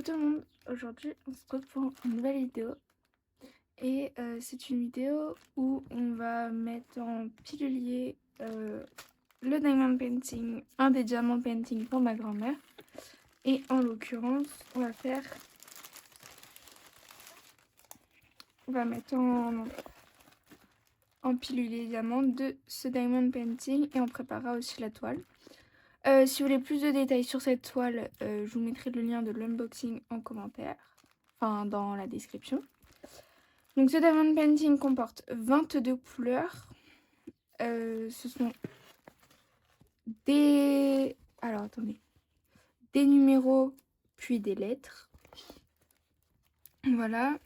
Coucou tout le monde, aujourd'hui on se retrouve pour une nouvelle vidéo et c'est une vidéo où on va mettre en pilulier le diamond painting, un des diamants painting pour ma grand-mère, et en l'occurrence on va mettre en pilulier diamant de ce diamond painting et on préparera aussi la toile. Si vous voulez plus de détails sur cette toile, je vous mettrai le lien de l'unboxing en commentaire, enfin dans la description. Donc ce diamond painting comporte 22 couleurs. Ce sont des... Alors attendez. Des numéros puis des lettres. Voilà.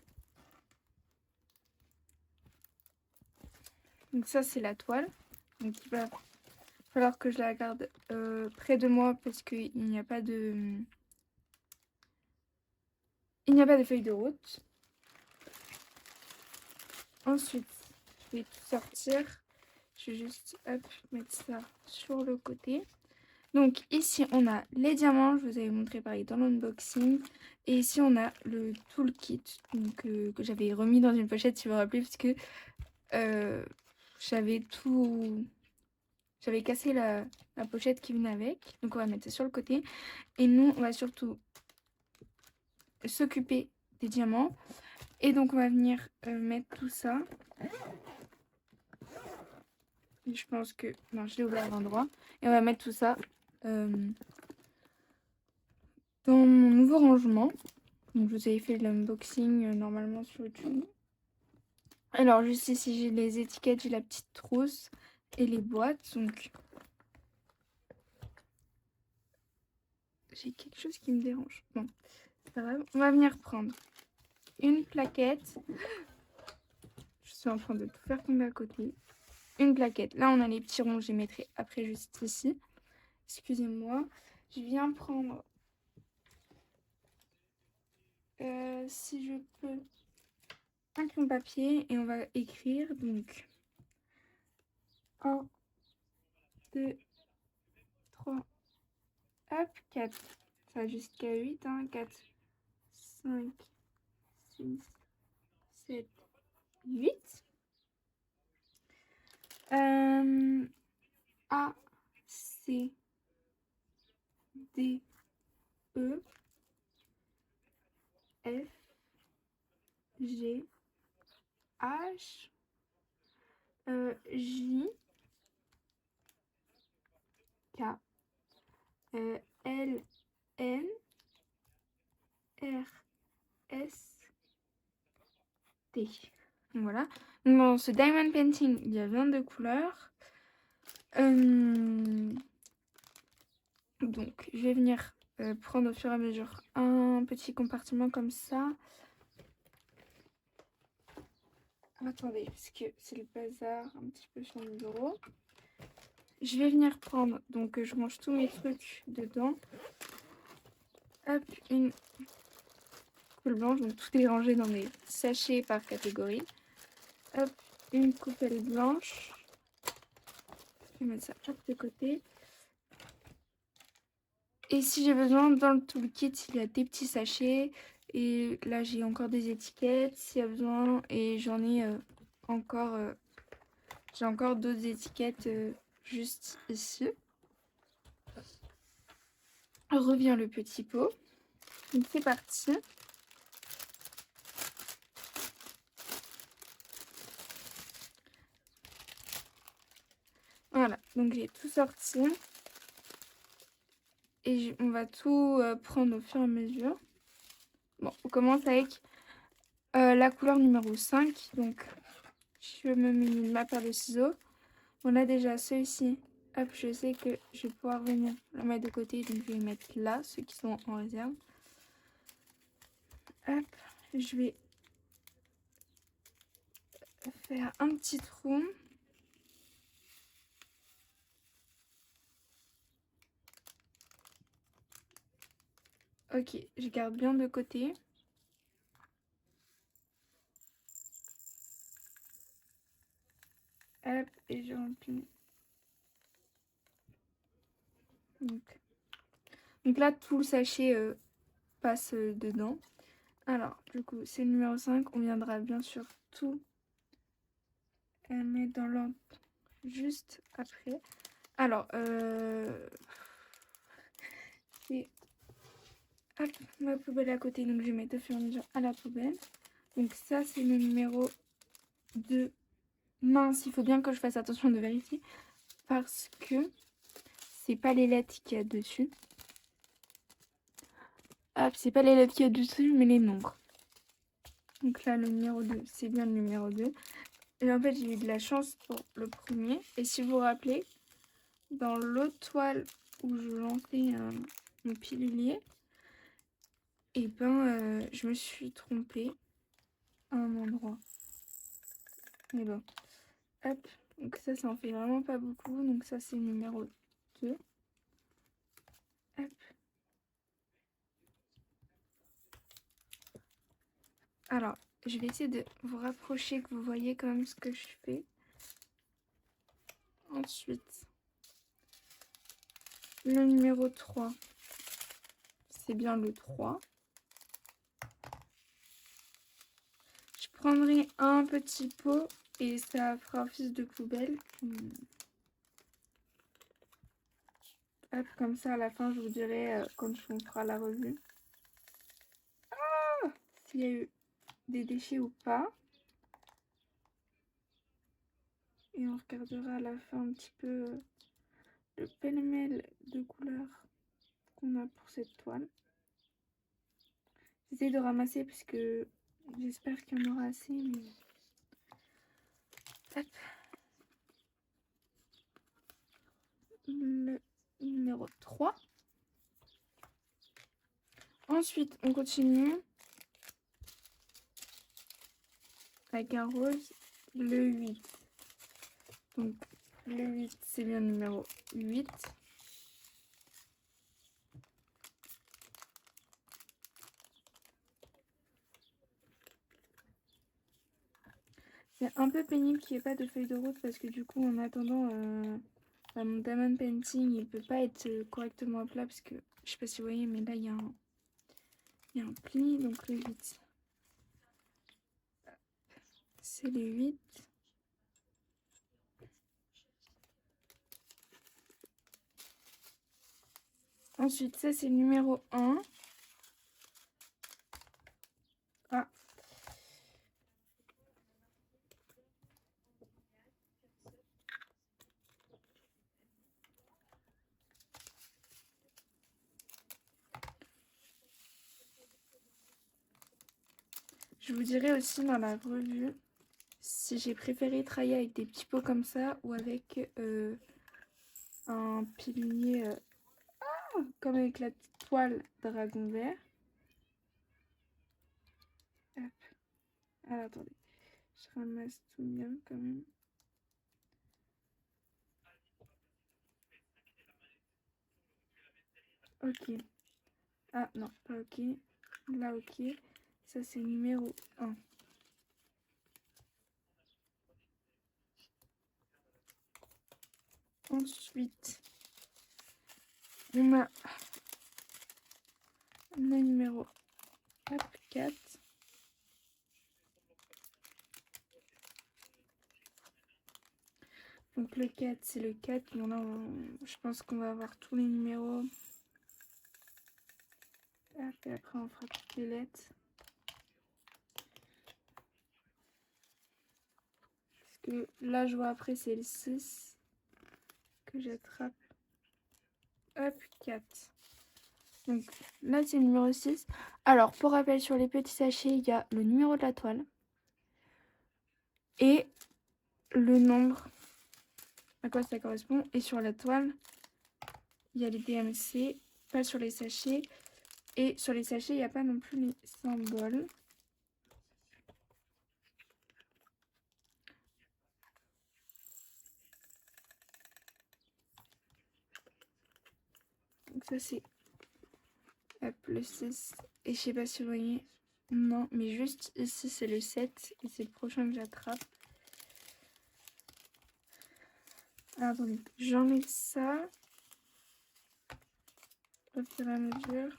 Donc ça c'est la toile. Donc il va falloir que je la garde près de moi parce qu'il n'y a pas de... Il n'y a pas de feuille de route. Ensuite, je vais tout sortir. Je vais juste mettre ça sur le côté. Donc ici on a les diamants, je vous avais montré pareil dans l'unboxing. Et ici on a le toolkit donc, que j'avais remis dans une pochette si vous vous rappelez, parce que j'avais cassé la pochette qui venait avec. Donc on va mettre ça sur le côté. Et nous on va surtout s'occuper des diamants. Et donc on va venir mettre tout ça. Et je pense que... Non, je l'ai ouvert à l'endroit. Et on va mettre tout ça dans mon nouveau rangement. Donc je vous avais fait l'unboxing normalement sur YouTube. Alors juste ici j'ai les étiquettes, j'ai la petite trousse et les boîtes. Donc j'ai quelque chose qui me dérange. Bon, c'est pas grave. On va venir prendre une plaquette. Je suis en train de tout faire tomber à côté. Une plaquette. Là on a les petits ronds, je les mettrai après juste ici. Excusez-moi. Je viens prendre, si je peux, un crayon papier et on va écrire donc 1, 2, 3, hop, 4. Ça va jusqu'à 8, hein, 4, 5, 6, 7, 8. A, C, D, E, F, G, H, J, K, L, N, R, S, T. Voilà. Donc, dans ce diamond painting, il y a 22 couleurs. Donc, je vais venir prendre au fur et à mesure un petit compartiment comme ça. Attendez, parce que c'est le bazar un petit peu sur le bureau. Je vais venir prendre, donc je range tous mes trucs dedans. Hop, une coupelle blanche, donc tout est rangé dans mes sachets par catégorie. Hop, une coupelle blanche. Je vais mettre ça de côté. Et si j'ai besoin, dans le toolkit, il y a des petits sachets. Et là, j'ai encore des étiquettes s'il y a besoin. Et j'en ai encore... j'ai encore d'autres étiquettes juste ici. Revient le petit pot. Donc c'est parti. Voilà, donc j'ai tout sorti. Et on va tout prendre au fur et à mesure. Bon, on commence avec la couleur numéro 5. Donc je me mets ma paire de ciseaux. On a déjà ceux-ci. Hop, je sais que je vais pouvoir venir le mettre de côté. Donc je vais mettre là, ceux qui sont en réserve. Hop, je vais faire un petit trou. Ok, je garde bien de côté. Hop, et je remplis. Donc là, tout le sachet passe dedans. Alors, du coup, c'est le numéro 5. On viendra bien sûr tout mettre dans l'ordre juste après. Alors, c'est hop, ma poubelle à côté. Donc, je vais mettre au fur et à mesure à la poubelle. Donc, ça, c'est le numéro 2. Mince, il faut bien que je fasse attention de vérifier. Parce que c'est pas les lettres qu'il y a dessus. Hop, c'est pas les lettres qu'il y a dessus, mais les nombres. Donc là, le numéro 2, c'est bien le numéro 2. Et en fait, j'ai eu de la chance pour le premier. Et si vous vous rappelez, dans l'autre toile où je lançais mon pilulier, et ben, je me suis trompée à un endroit. Et ben, hop. Donc ça en fait vraiment pas beaucoup. Donc ça, c'est le numéro 2. Hop. Alors, je vais essayer de vous rapprocher, que vous voyez quand même ce que je fais. Ensuite, le numéro 3, c'est bien le 3. Je prendrai un petit pot et ça fera office de poubelle. Hop, comme ça, à la fin, je vous dirai quand on fera la revue. Ah, s'il y a eu des déchets ou pas. Et on regardera à la fin un petit peu le pêle-mêle de couleurs qu'on a pour cette toile. J'essaie de ramasser parce que j'espère qu'il y en aura assez. Mais... hop. Le numéro 3. Ensuite, on continue avec un rose, le 8. Donc, le 8, c'est bien le numéro 8. C'est un peu pénible qu'il n'y ait pas de feuille de route parce que du coup, en attendant, mon diamond painting, il ne peut pas être correctement à plat parce que, je sais pas si vous voyez, mais là, il y a un pli, donc le 8. C'est le 8. Ensuite, ça, c'est le numéro 1. Ah. Je vous dirai aussi dans la revue si j'ai préféré travailler avec des petits pots comme ça ou avec un pilulier comme avec la toile dragon vert. Hop. Alors, attendez, je ramasse tout bien quand même. Ok. Ah non, pas ok. Là, ok. Ça, c'est numéro 1. Ensuite, on a le numéro 4. Donc le 4, c'est le 4. Bon là, je pense qu'on va avoir tous les numéros. Et après, on fera toutes les lettres. Parce que là, je vois après, c'est le 6 que j'attrape. Hop, 4. Donc là, c'est le numéro 6. Alors, pour rappel, sur les petits sachets, il y a le numéro de la toile. Et le nombre à quoi ça correspond. Et sur la toile, il y a les DMC, pas sur les sachets. Et sur les sachets, il n'y a pas non plus les symboles. Donc ça, c'est le 6. Et je sais pas si vous voyez. Non, mais juste ici, c'est le 7. Et c'est le prochain que j'attrape. Alors, attendez, j'enlève ça au fur et à mesure.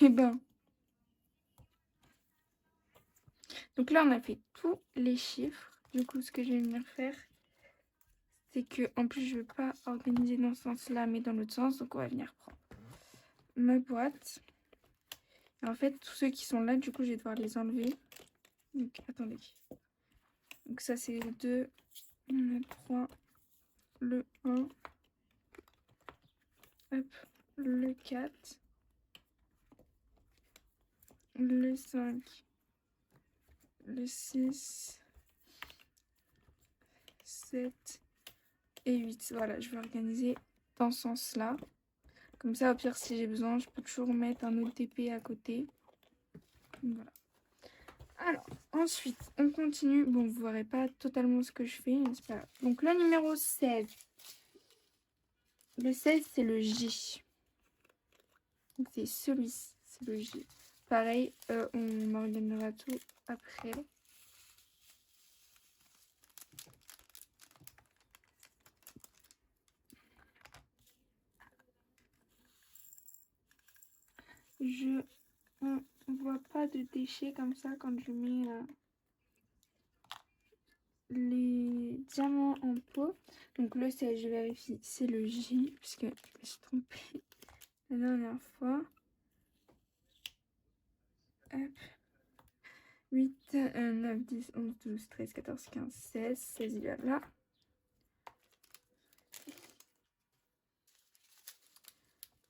Eh ben. Donc là, on a fait tous les chiffres. Du coup, ce que je vais venir faire, c'est que en plus, je ne veux pas organiser dans ce sens-là, mais dans l'autre sens. Donc, on va venir prendre ma boîte. Et en fait, tous ceux qui sont là, du coup, je vais devoir les enlever. Donc, attendez. Donc, ça, c'est le 2, le 3, le 1, hop, le 4, le 5, le 6, 7 et 8. Voilà, je vais organiser dans ce sens-là. Comme ça, au pire, si j'ai besoin, je peux toujours mettre un autre TP à côté. Voilà. Alors, ensuite, on continue. Bon, vous ne verrez pas totalement ce que je fais, mais c'est pas grave. Donc, le numéro 16. Le 16, c'est le J. Donc, c'est celui-ci, c'est le J. Pareil, on organisera tout après. Je ne vois pas de déchets comme ça quand je mets les diamants en pot. Donc le 16, je vérifie, c'est le J, puisque je me suis trompée la dernière fois. Hop. 8, 9, 10, 11, 12, 13, 14, 15, 16. 16, il est là.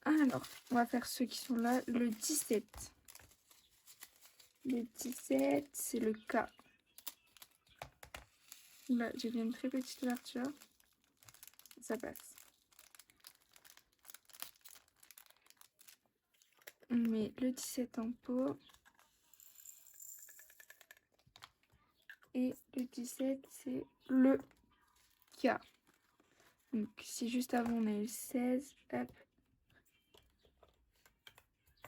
Alors, on va faire ceux qui sont là. Le 17. Le 17, c'est le K. Là, j'ai fait une très petite ouverture. Ça passe. On met le 17 en pot. Et le 17, c'est le K. Donc, si juste avant, on a eu 16, hop,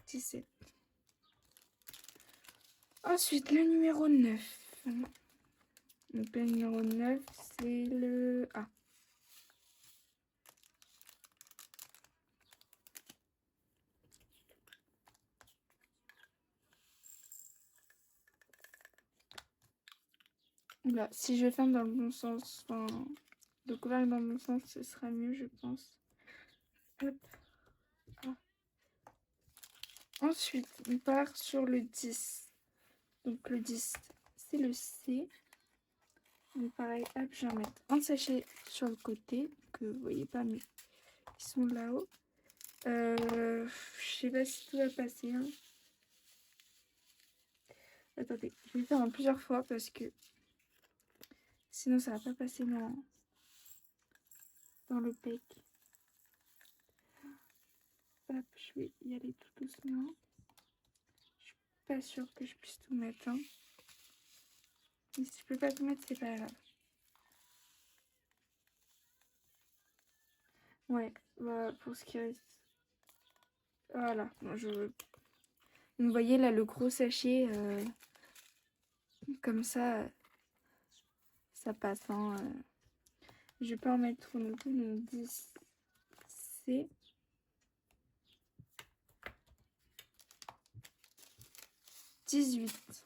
17. Ensuite, le numéro 9. Donc, le numéro 9, c'est le A. Là, si je ferme dans le bon sens, enfin, de couvert dans le bon sens, ce sera mieux, je pense. Hop. Ah. Ensuite, on part sur le 10. Donc, le 10, c'est le C. Donc, pareil, hop, je vais en mettre un sachet sur le côté, que vous voyez pas, mais ils sont là-haut. Je sais pas si tout va passer. Hein. Attendez, je vais le faire en plusieurs fois parce que sinon ça va pas passer dans le pack. Hop, je vais y aller tout doucement. Je suis pas sûre que je puisse tout mettre. Hein. Mais si je peux pas tout mettre, c'est pas grave. Ouais, bah, pour ce qui reste. Voilà. Bon, vous voyez là le gros sachet. Comme ça passe. Hein. Je vais pas en mettre trop non plus. Donc 10 C. 18.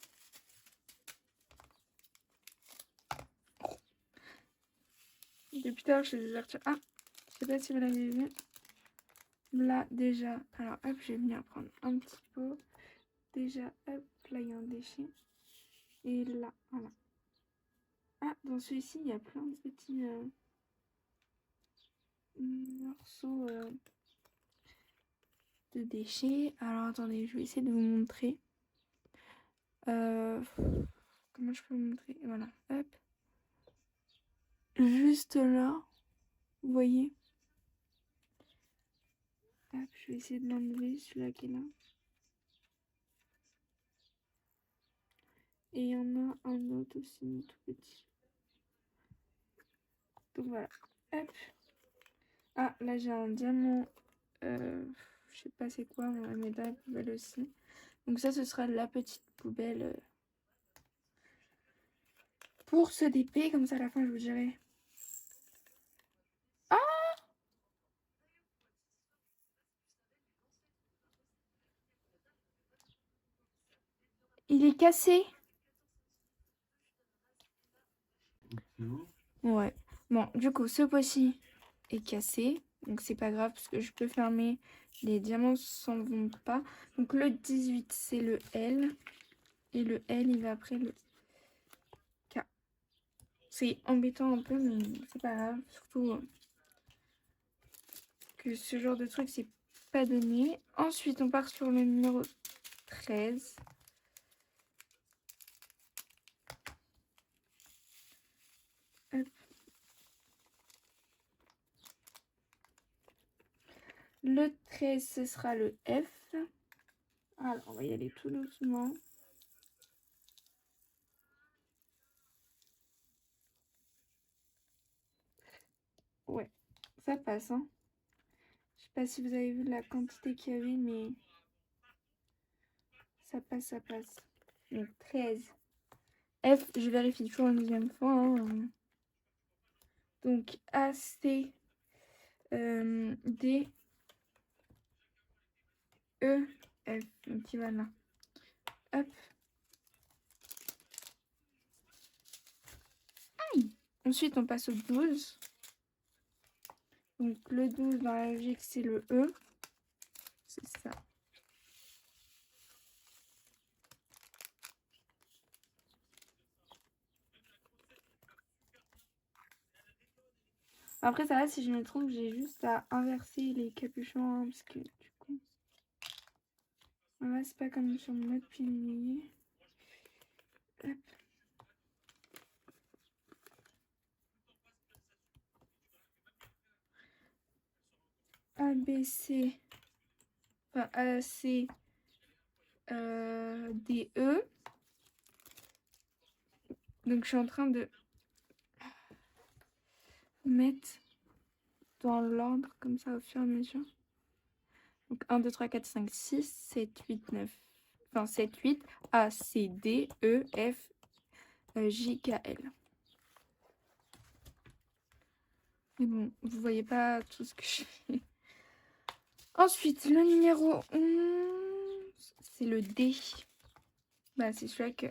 Depuis tout à l'heure, je fais des ouvertures. Ah, je sais pas si vous l'avez vu. Là, déjà, alors hop, je vais venir prendre un petit pot. Déjà, hop, là, il y a un déchet. Et là, voilà. Ah, dans celui-ci, il y a plein de petits morceaux de déchets. Alors, attendez, je vais essayer de vous montrer. Comment je peux vous montrer? Voilà, hop. Juste là, vous voyez? Hop, je vais essayer de l'enlever, celui-là qui est là. Et il y en a un autre aussi, tout petit. Donc voilà, hop. Ah, là j'ai un diamant, je sais pas c'est quoi, on va mettre dans la poubelle aussi. Donc ça, ce sera la petite poubelle pour ce DP, comme ça à la fin je vous dirai. Ah! il est cassé. Ouais. Bon, du coup, ce pot-ci est cassé. Donc, c'est pas grave parce que je peux fermer. Les diamants s'en vont pas. Donc, le 18, c'est le L. Et le L, il va après le K. C'est embêtant un peu, mais c'est pas grave. Surtout que ce genre de truc, c'est pas donné. Ensuite, on part sur le numéro 13. Hop. Le 13, ce sera le F. Alors, on va y aller tout doucement. Ouais, ça passe, hein. Je sais pas si vous avez vu la quantité qu'il y avait, mais ça passe, ça passe. Donc, 13. F, je vérifie toujours une deuxième fois, hein. Donc, A, C, D, E, F. Donc, il va là. Hop. Aïe. Ensuite, on passe au 12. Donc, le 12, dans la logique, c'est le E. C'est ça. Après, ça va, si je me trompe, j'ai juste à inverser les capuchons, hein, parce que du coup... Voilà, c'est pas comme sur le mode pilier. Hop. A, B, C... Enfin, A, C... D, E. Donc, je suis en train de mettre dans l'ordre, comme ça, au fur et à mesure. Donc, 1, 2, 3, 4, 5, 6, 7, 8, 9... Enfin, 7, 8, A, C, D, E, F, J, K, L. Mais bon, vous voyez pas tout ce que je fais. Ensuite, le numéro 11, c'est le D. Bah, c'est celui-là que...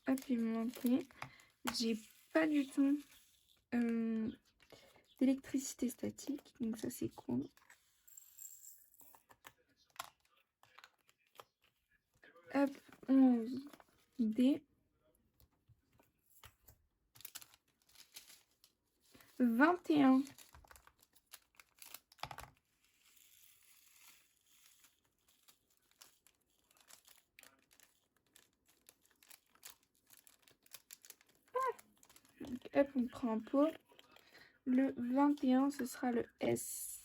Hop, il me manquait. J'ai pas du tout d'électricité statique, donc ça, c'est cool. Hop, 11, D. 21. Donc, hop, on prend un pot. Le 21, ce sera le S.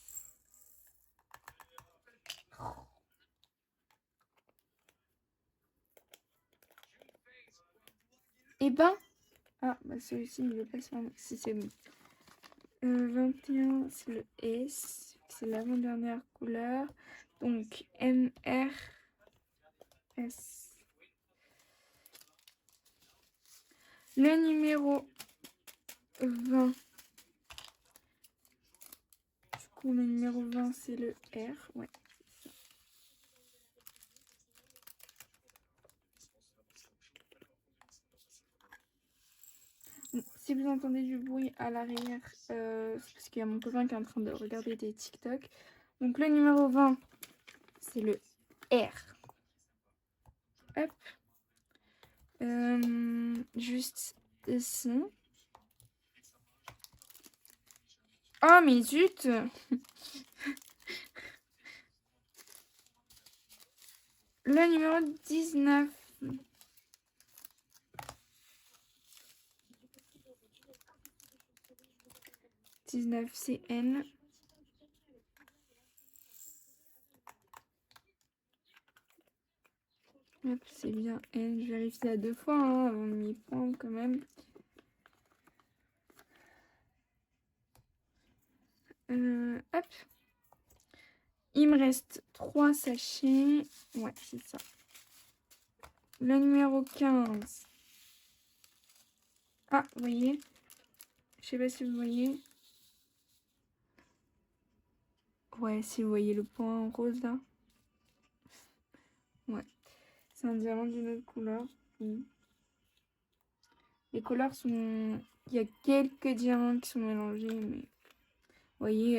Et ben... Ah, bah celui-ci, il veut pas se fermer. Si, c'est bon. 21, c'est le S. C'est l'avant-dernière couleur. Donc, M, R, S. Le numéro 20. Du coup, le numéro 20, c'est le R. Ouais, c'est ça. Bon, si vous entendez du bruit à l'arrière, c'est parce qu'il y a mon copain qui est en train de regarder des TikTok. Donc, le numéro 20, c'est le R. Hop. Juste ici. Oh, mais zut! Le numéro 19. 19, c'est N. Hop, c'est bien N. Je vérifie ça 2 fois hein, avant de m'y prendre quand même. Hop. Il me reste 3 sachets. Ouais, c'est ça. Le numéro 15. Ah, vous voyez? Je sais pas si vous voyez. Ouais, si vous voyez le point rose là. Ouais. C'est un diamant d'une autre couleur. Oui. Les couleurs sont... Il y a quelques diamants qui sont mélangés, mais... Vous voyez,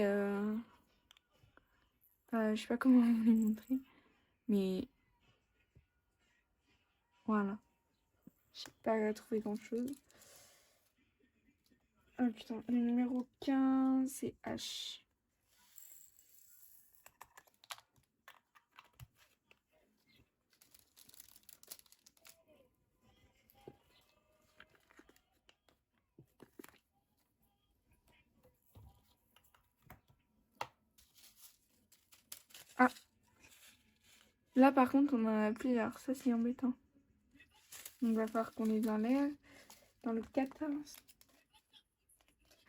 je sais pas comment vous les montrer, mais voilà. J'ai pas trouvé grand chose. Ah putain, le numéro 15, c'est H. Ah, là par contre on en a plusieurs, ça c'est embêtant. Donc il va falloir qu'on les enlève. Dans le 14.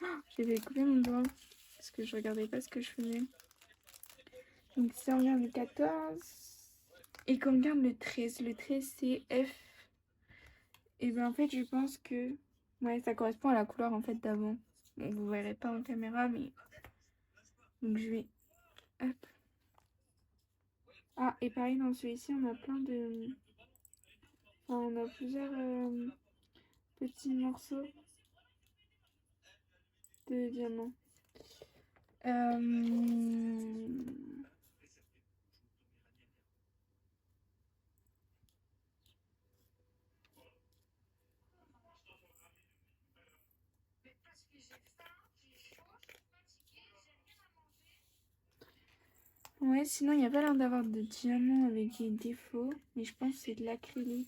Oh, j'ai fait couper mon doigt parce que je regardais pas ce que je faisais. Donc si on regarde le 14 et qu'on regarde le 13 c'est F. Et ben en fait je pense que ouais, ça correspond à la couleur en fait d'avant. Bon, vous verrez pas en caméra, mais donc je vais hop. Ah, et pareil dans celui-ci on a plein de, enfin, on a plusieurs petits morceaux de diamants. Ouais, sinon il n'y a pas l'air d'avoir de diamants avec des défauts, mais je pense que c'est de l'acrylique.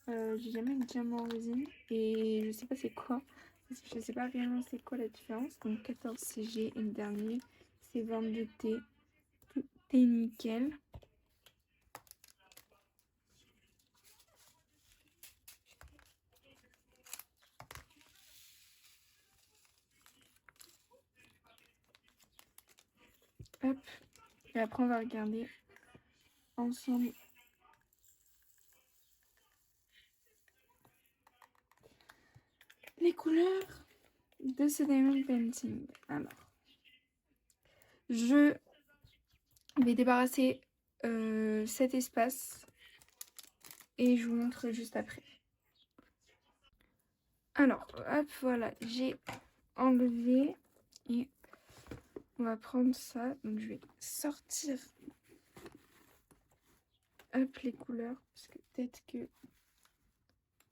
J'ai jamais eu de diamant en résine et je sais pas c'est quoi. Je sais pas réellement c'est quoi la différence. Donc 14 CG et le dernier c'est 22 T. Tout est nickel. Hop. Et après on va regarder ensemble. Les couleurs de ce diamond painting. Alors, je vais débarrasser cet espace et je vous montre juste après. Alors, hop, voilà, j'ai enlevé et on va prendre ça. Donc, je vais sortir hop les couleurs parce que peut-être que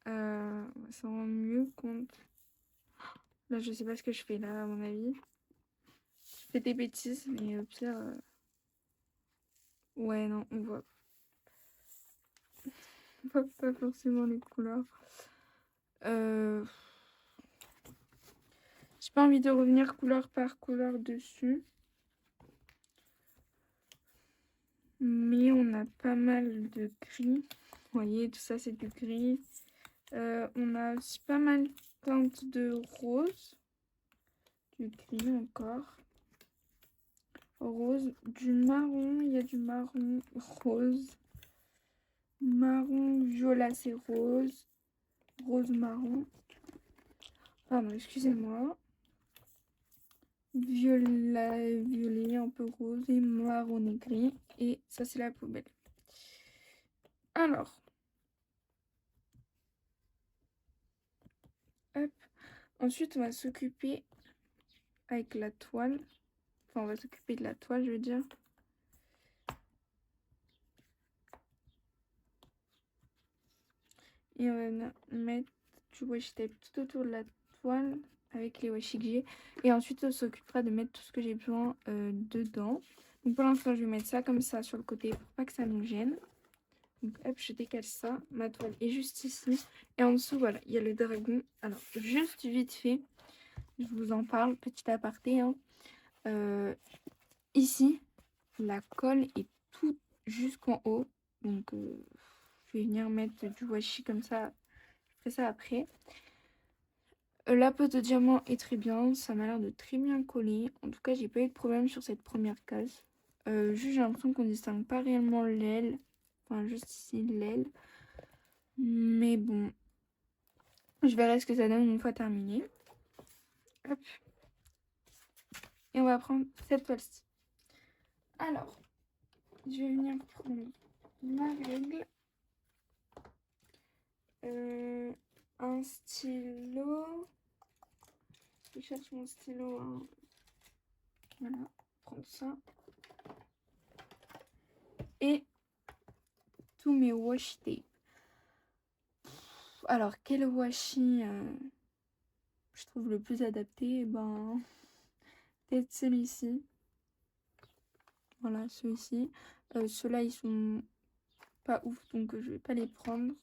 on va s'en rendre mieux compte. Là, je sais pas ce que je fais là, à mon avis. Je fais des bêtises, mais au pire, ouais, non, on voit pas forcément les couleurs. J'ai pas envie de revenir couleur par couleur dessus. Mais on a pas mal de gris. Vous voyez, tout ça c'est du gris. On a aussi pas mal de teintes de rose. Du gris encore. Rose. Du marron. Il y a du marron rose. Marron violacé rose. Rose marron. Pardon, excusez-moi. Violet un peu rose et marron et gris. Et ça c'est la poubelle. Alors. Hop. Ensuite on va s'occuper avec la toile. Enfin on va s'occuper de la toile je veux dire. Et on va mettre du washi tape tout autour de la toile avec les washi que j'ai. Et ensuite on s'occupera de mettre tout ce que j'ai besoin dedans. Donc pour l'instant je vais mettre ça comme ça sur le côté pour pas que ça nous gêne. Donc hop, je décale ça. Ma toile est juste ici. Et en dessous voilà, il y a le dragon. Alors juste vite fait, je vous en parle, petit aparté. Hein. Ici, la colle est toute jusqu'en haut. Donc je vais venir mettre du washi comme ça. Je ferai ça après. La pose de diamant est très bien, ça m'a l'air de très bien coller. En tout cas, j'ai pas eu de problème sur cette première case. Juste, j'ai l'impression qu'on distingue pas réellement l'aile. Enfin, juste ici, l'aile. Mais bon, je verrai ce que ça donne une fois terminé. Hop. Et on va prendre cette toile-ci. Alors, je vais venir prendre ma règle. un stylo. Je cherche mon stylo. Hein. Voilà, prendre ça. Et tous mes washi tape. Alors, quel washi je trouve le plus adapté? Eh ben, peut-être celui-ci. Voilà, celui-ci. Ceux-là, ils sont pas ouf, donc je vais pas les prendre.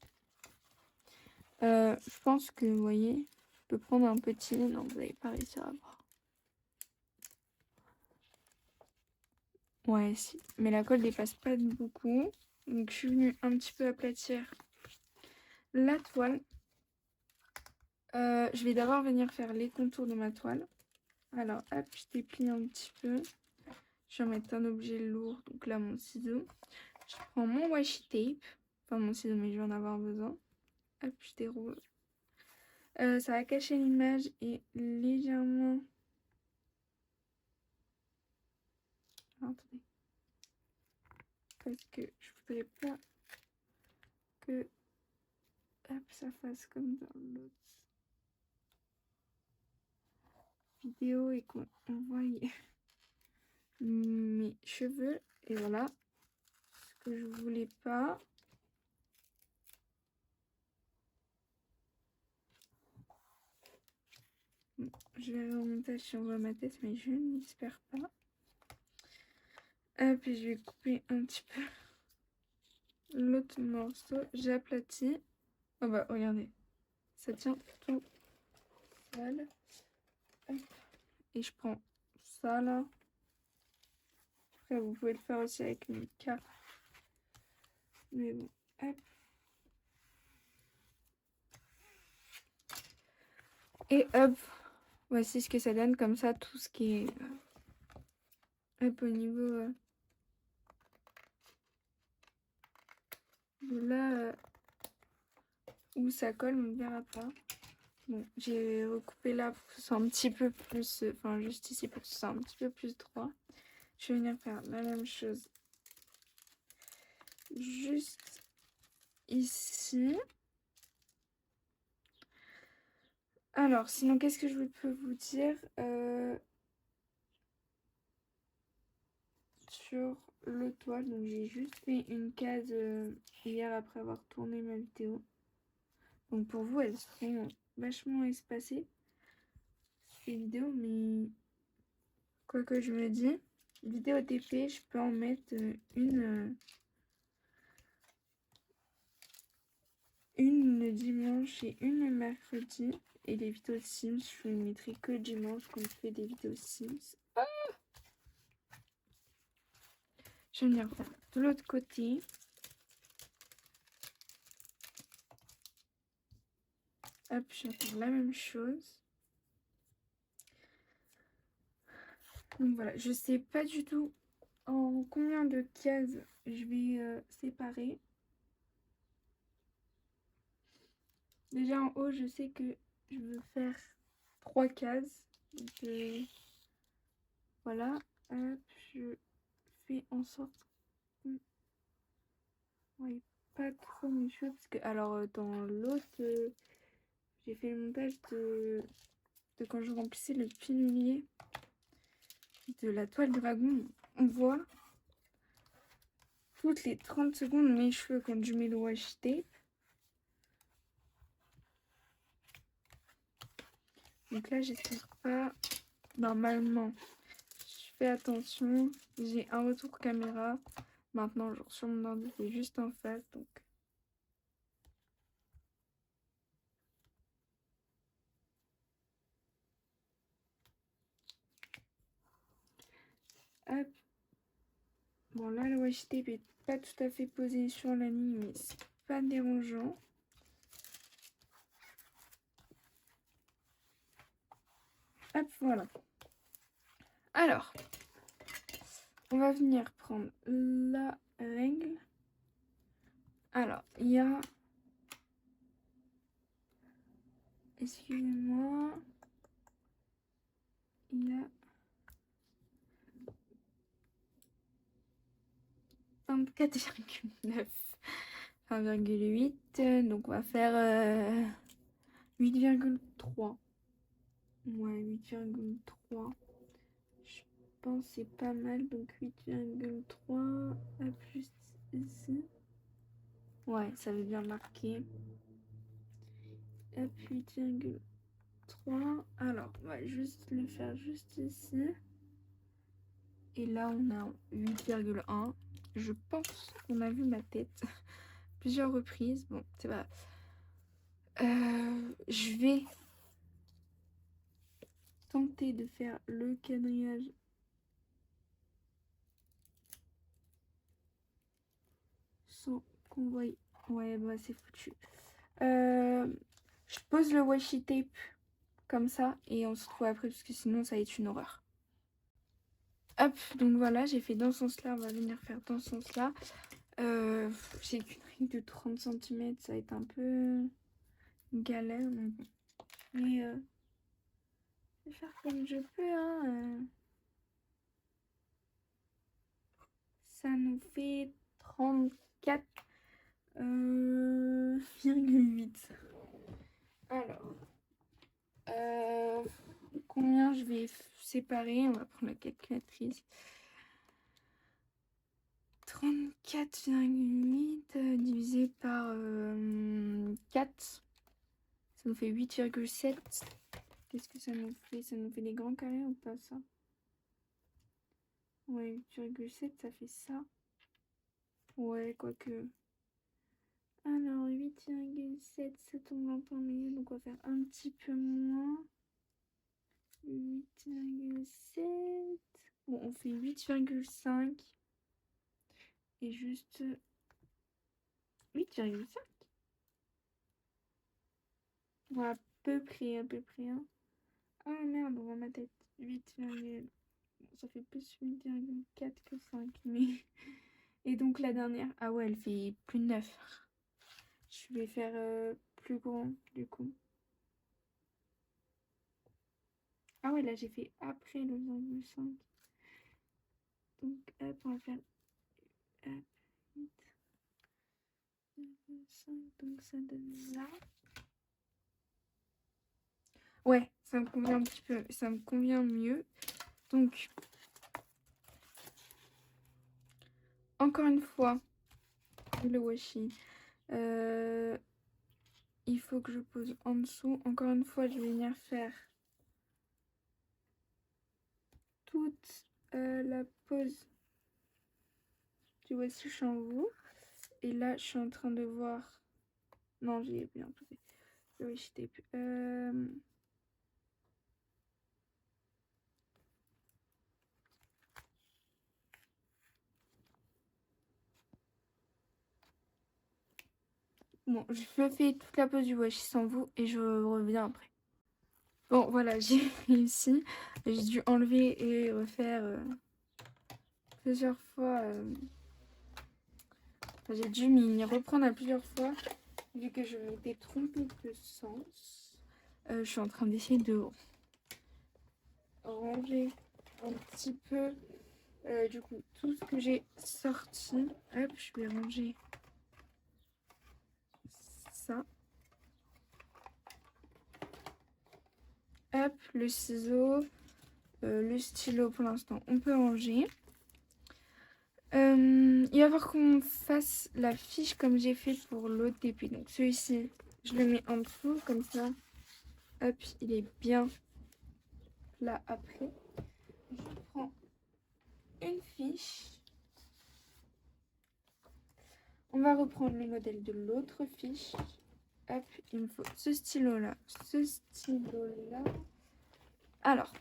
Je pense que, vous voyez, je peux prendre un petit. Non, vous n'allez pas réussir à voir. Ouais, si. Mais la colle dépasse pas beaucoup. Donc, je suis venue un petit peu aplatir la toile. Je vais d'abord venir faire les contours de ma toile. Alors, hop, je déplie un petit peu. Je vais mettre un objet lourd. Donc là, mon ciseau. Je prends mon washi tape. Enfin, mon ciseau, mais je vais en avoir besoin. Hop, je déroule. Ça va cacher l'image et légèrement... Alors, attendez. Parce que je voudrais pas que hop, ça fasse comme dans l'autre vidéo et qu'on voit mes cheveux. Et voilà. Ce que je voulais pas. Je verrai au montage si on voit ma tête, mais je n'espère pas. Hop, et je vais couper un petit peu l'autre morceau. J'aplatis. Oh bah, regardez. Ça tient tout seul. Hop. Et je prends ça là. Après, vous pouvez le faire aussi avec une carte. Mais bon, hop. Et hop. Voici ce que ça donne. Comme ça, tout ce qui est hop au niveau de là où ça colle, on ne verra pas. Bon, j'ai recoupé là pour que ce soit un petit peu plus, enfin juste ici pour que ce soit un petit peu plus droit. Je vais venir faire la même chose juste ici. Alors, sinon, qu'est-ce que je peux vous dire sur le toile? Donc, j'ai juste fait une case hier après avoir tourné ma vidéo. Donc, pour vous, elles seront vachement espacées, ces vidéos, mais quoi que je me dis, vidéo TP, je peux en mettre une le dimanche et une le mercredi. Et les vidéos Sims, je les mettrai que le dimanche quand je fais des vidéos Sims. Ah, je vais venir faire de l'autre côté. Hop, je vais faire la même chose. Donc voilà, je sais pas du tout en combien de cases je vais séparer. Déjà en haut, je sais que je veux faire 3 cases. Donc voilà, hop, je fais en sorte que ouais, pas trop mes cheveux parce que alors dans l'autre j'ai fait le montage de quand je remplissais le pilulier de la toile dragon. On voit toutes les 30 secondes mes cheveux quand je mets le washi tape. Donc là j'espère pas. Normalement je fais attention. J'ai un retour caméra. Maintenant genre sur mon ordi c'est juste en face donc. Hop. Bon là le washi tape est pas tout à fait posé sur la ligne mais c'est pas dérangeant. Hop voilà. Alors on va venir prendre la règle. Alors il y a... Excusez-moi. Il y a 24,9. 1,8. Donc on va faire 8,3. Ouais, 8,3. Je pense que c'est pas mal. Donc 8,3. Plus ici. Ouais, ça veut bien marquer. Hop, 8,3. Alors, on va juste le faire juste ici. Et là, on a 8,1. Je pense qu'on a vu ma tête plusieurs reprises. Bon, c'est pas grave. Je vais tenter de faire le quadrillage sans qu'on voie. Ouais, bah c'est foutu. Je pose le washi tape comme ça et on se retrouve après parce que sinon ça va être une horreur. Hop, donc voilà, j'ai fait dans ce sens-là. On va venir faire dans ce sens-là. J'ai qu'une règle de 30 cm, ça va être un peu galère. Mais je vais faire comme je peux. Hein. Ça nous fait 34,8. Alors, combien je vais séparer? On va prendre la calculatrice. 34,8 divisé par 4. Ça nous fait 8,7. Qu'est-ce que ça nous fait? Ça nous fait des grands carrés ou pas ça? Ouais, 8,7, ça fait ça. Ouais, quoique. Alors, 8,7, ça tombe en plein milieu, donc on va faire un petit peu moins. 8,7. Bon, on fait 8,5. Et juste 8,5. Bon, à peu près, hein. Ah merde, on voit ma tête. 8, ça fait plus 8,4 que 5. Mais... Et donc la dernière, ah ouais, elle fait plus de 9. Je vais faire plus grand du coup. Ah ouais, là j'ai fait après le 0,5. Donc hop, on va faire 8, 5, donc ça donne là. Ouais, ça me convient un petit peu, ça me convient mieux. Donc, encore une fois, le washi. Il faut que je pose en dessous. Encore une fois, je vais venir faire toute la pose du washi Shanwu. Et là, je suis en train de voir... Non, j'ai bien posé. Le washi tape. Bon, je fais toute la pose du washi sans vous et je reviens après. Bon, voilà, j'ai réussi. J'ai dû enlever et refaire plusieurs fois. J'ai dû m'y reprendre à plusieurs fois vu que je m'étais trompée de sens. Je suis en train d'essayer de ranger un petit peu du coup tout ce que j'ai sorti. Hop, je vais ranger ça. Hop, le ciseau, le stylo pour l'instant on peut ranger. Il va falloir qu'on fasse la fiche comme j'ai fait pour l'autre début. Donc celui-ci, je le mets en dessous comme ça. Hop, il est bien là après. Je prends une fiche. On va reprendre le modèle de l'autre fiche. Hop, il me faut ce stylo-là, ce stylo-là. Alors,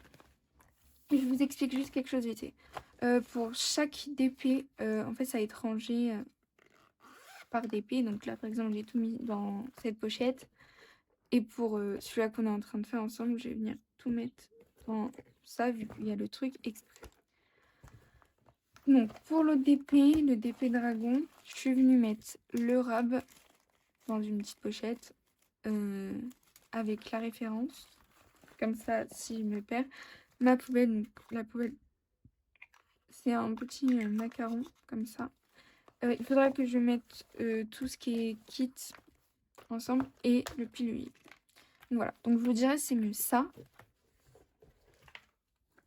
je vous explique juste quelque chose vite. Pour chaque DP, en fait, ça va être rangé par DP. Donc là, par exemple, j'ai tout mis dans cette pochette. Et pour celui-là qu'on est en train de faire ensemble, je vais venir tout mettre dans ça, vu qu'il y a le truc exprès. Donc, pour le DP dragon, je suis venue mettre le rab dans une petite pochette avec la référence. Comme ça, si je me perds. Ma poubelle, donc la poubelle, c'est un petit macaron, comme ça. Il faudra que je mette tout ce qui est kit ensemble et le pile. Voilà, donc je vous dirais c'est mieux ça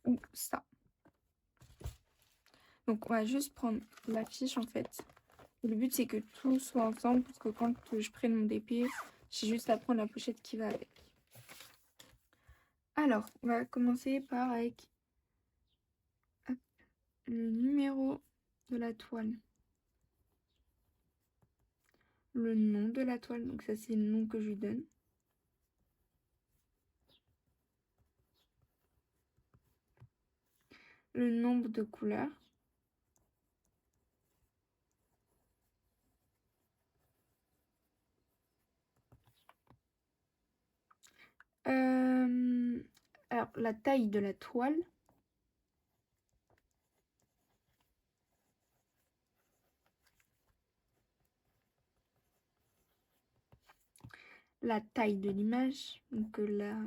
ou ça. Donc on va juste prendre la fiche en fait. Et le but c'est que tout soit ensemble parce que quand je prenne mon DP, j'ai juste à prendre la pochette qui va avec. Alors, on va commencer par avec le numéro de la toile. Le nom de la toile, donc ça c'est le nom que je lui donne. Le nombre de couleurs. Alors, la taille de la toile. La taille de l'image. Donc, la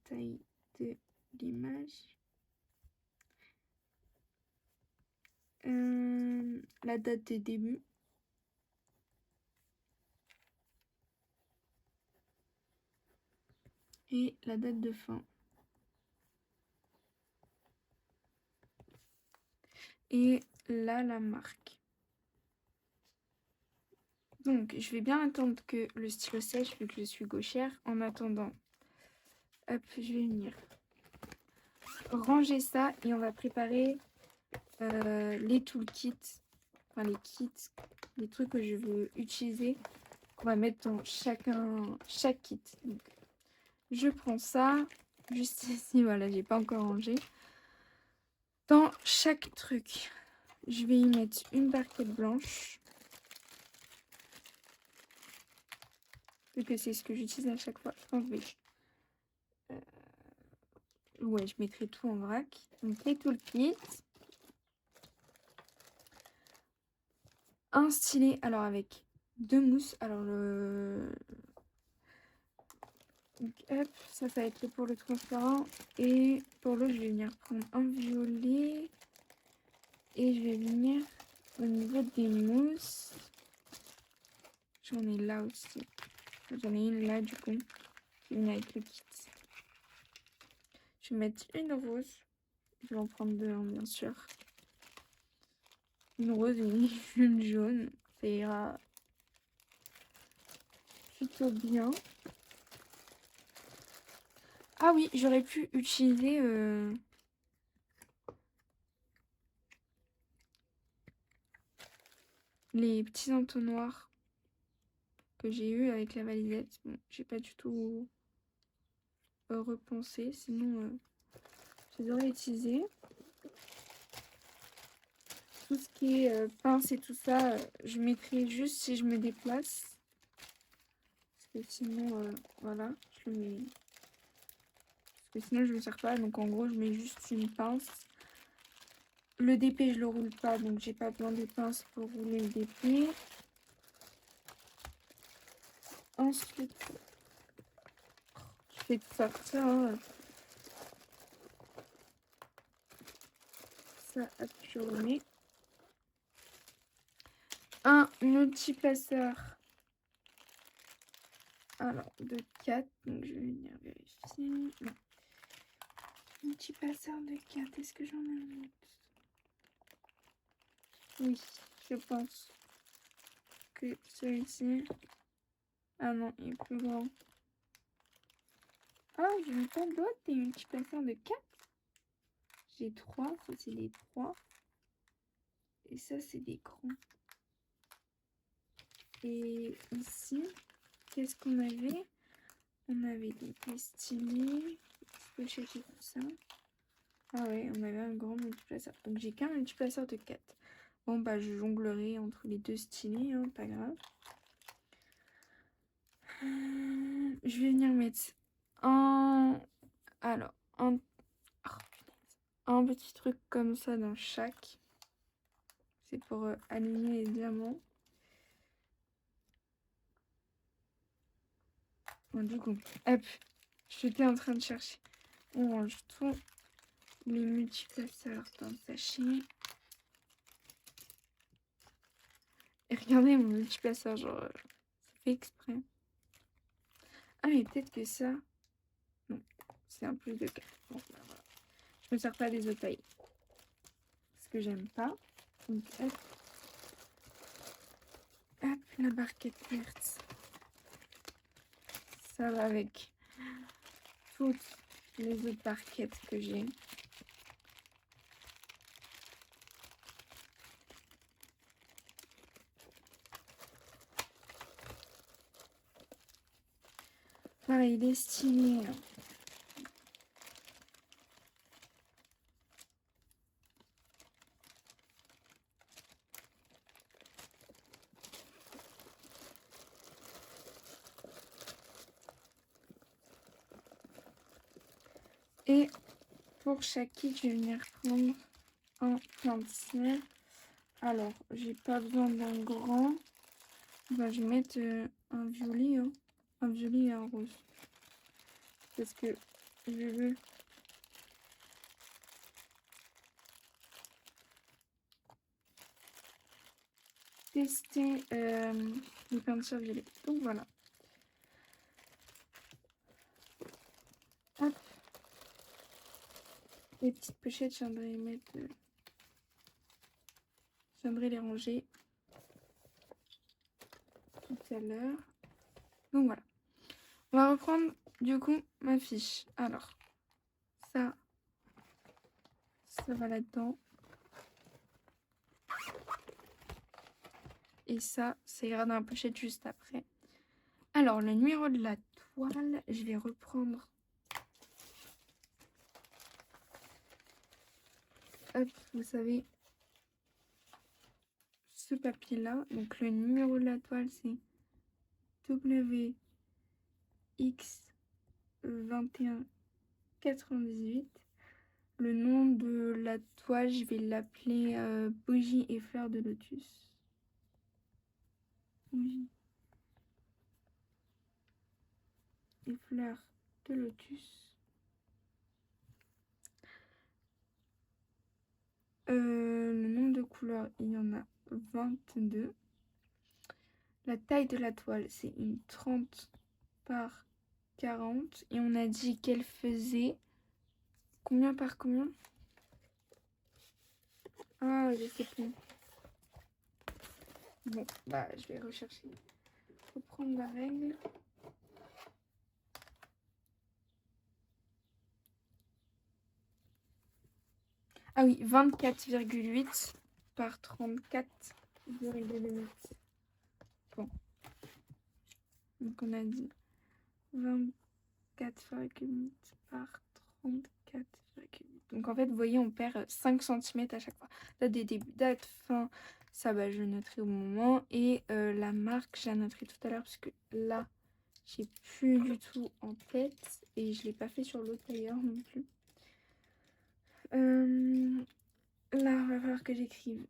taille de l'image. La date de début. Et la date de fin. Et là, la marque. Donc, je vais bien attendre que le stylo sèche vu que je suis gauchère. En attendant, hop, je vais venir ranger ça et on va préparer les toolkits, enfin les kits, les trucs que je veux utiliser, qu'on va mettre dans chaque kit. Donc, je prends ça, juste ici, voilà, j'ai pas encore rangé. Dans chaque truc, je vais y mettre une barquette blanche. Vu que c'est ce que j'utilise à chaque fois. Ouais, je mettrai tout en vrac. Donc les toolkits. Un stylet, alors avec 2 mousses. Alors donc hop, ça va être pour le transparent. Et pour l'autre, je vais venir prendre un violet. Et je vais venir au niveau des mousses. J'en ai là aussi. J'en ai une là du coup. Une avec le kit. Je vais mettre une rose. Je vais en prendre 2 hein, bien sûr. Une rose et une jaune. Ça ira plutôt bien. Ah oui, j'aurais pu utiliser les petits entonnoirs que j'ai eu avec la valisette. Bon, j'ai pas du tout repensé, sinon je les aurais utilisés. Tout ce qui est pince et tout ça, je mettrai juste si je me déplace. Parce que sinon, voilà, je le mets. Parce que sinon je ne me sers pas. Donc en gros, je mets juste une pince. Le DP, je le roule pas, donc j'ai pas besoin de pince pour rouler le DP. Ensuite, je vais sortir ça à je remets. Un multiplaceur. Alors, de 4. Donc, je vais venir vérifier. Non. Multiplaceur de 4. Est-ce que j'en ai un autre? Oui, je pense que celui-ci. Ah non, il est plus grand. Ah, je n'ai pas d'autres des multiplaceurs de 4. J'ai 3. Ça, c'est les 3. Et ça, c'est des grands. Et ici, qu'est-ce qu'on avait? On avait donc les stylés, pochettes et tout ça. Ah ouais, on avait un grand multiplaceur. Donc j'ai qu'un multiplaceur de 4. Bon bah je jonglerai entre les deux stylés, hein, pas grave. Je vais venir mettre un... Alors, un petit truc comme ça dans chaque. C'est pour aligner les diamants. Bon, du coup, hop, j'étais en train de chercher. On range tous les multiplaceurs dans le sachet. Et regardez mon multiplaceur, genre, c'est fait exprès. Ah, mais peut-être que ça... Non, c'est un plus de 4. Bon, bah, voilà. Je me sers pas des autres tailles. Parce que j'aime pas. Donc, hop. Hop, la barquette verte. Ça va avec toutes les autres barquettes que j'ai. Pareil, il est stylé. Et pour chaque kit, je vais venir prendre un plein de cire. Alors, j'ai pas besoin d'un grand. Bah, je vais mettre un violet, hein. Un violet et un rose. Parce que je veux tester les peintures violet. Donc voilà. Hop. Les petites pochettes, je viendrai les mettre. Je viendrai les ranger tout à l'heure. Donc voilà. On va reprendre du coup ma fiche. Alors, ça va là-dedans. Et ça ira dans la pochette juste après. Alors, le numéro de la toile, je vais reprendre. Hop, vous savez, ce papier-là. Donc, le numéro de la toile, c'est WX2198. Le nom de la toile, je vais l'appeler Bougie et fleurs de lotus. Bougie et fleurs de lotus. Le nombre de couleurs, il y en a 22. La taille de la toile, c'est une 30 par 40. Et on a dit qu'elle faisait combien par combien? Ah, je sais plus. Bon, bah, je vais rechercher. Reprendre la règle. Ah oui, 24,8 par 34,8. Bon. Donc on a dit 24,8 par 34,8. Donc en fait, vous voyez, on perd 5 cm à chaque fois. Date des débuts, date, fin, ça bah, je le noterai au moment. Et la marque, je la noterai tout à l'heure parce que là, j'ai plus du tout en tête. Et je ne l'ai pas fait sur l'autre d'ailleurs non plus. Là, il va falloir que j'écrive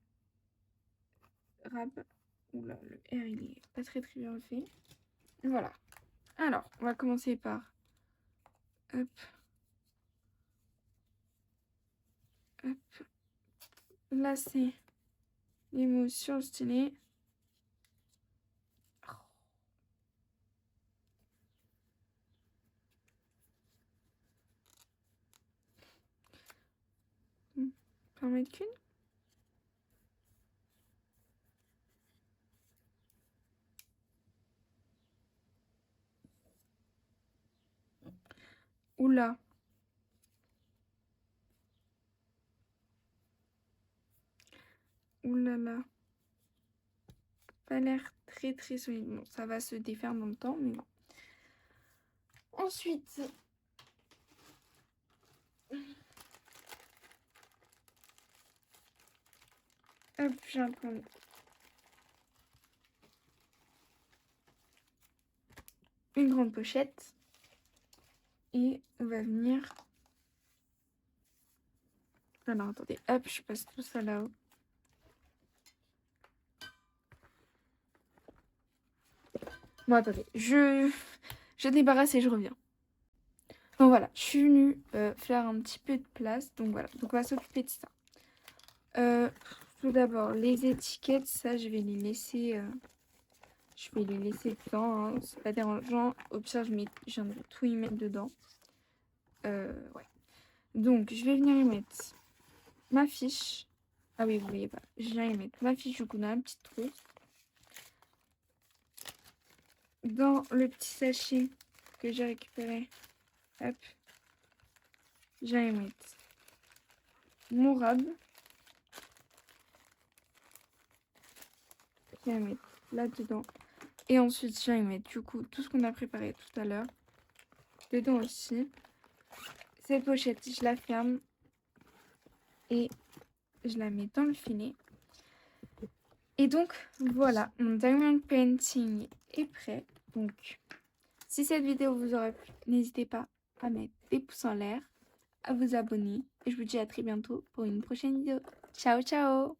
Rab. Oula, le R, il est pas très bien fait. Voilà. Alors, on va commencer par... Hop. Hop. Là, c'est les mots surstylés. Pas en mettre qu'une. Oula. Oulala. Pas l'air très solide. Bon, ça va se défaire dans le temps, mais bon. Ensuite, hop, je vais prendre une grande pochette et on va venir. Alors attendez, hop, je passe tout ça là-haut. Bon, attendez, je débarrasse et je reviens. Donc voilà, je suis venue faire un petit peu de place. Donc voilà, donc on va s'occuper de ça. tout d'abord, les étiquettes, ça, je vais les laisser dedans, hein. C'est pas dérangeant. Au pire, je viens de tout y mettre dedans. Ouais. Donc, je vais venir y mettre ma fiche. Ah oui, vous voyez pas. Je viens y mettre ma fiche du coup dans la petite trousse. Dans le petit sachet que j'ai récupéré, hop, je viens y mettre mon robe. Je viens y mettre là-dedans. Et ensuite, je viens y mettre du coup tout ce qu'on a préparé tout à l'heure. Dedans aussi. Cette pochette, je la ferme. Et je la mets dans le filet. Et donc, voilà, mon diamond painting est prêt. Donc, si cette vidéo vous aura plu, n'hésitez pas à mettre des pouces en l'air, à vous abonner. Et je vous dis à très bientôt pour une prochaine vidéo. Ciao, ciao!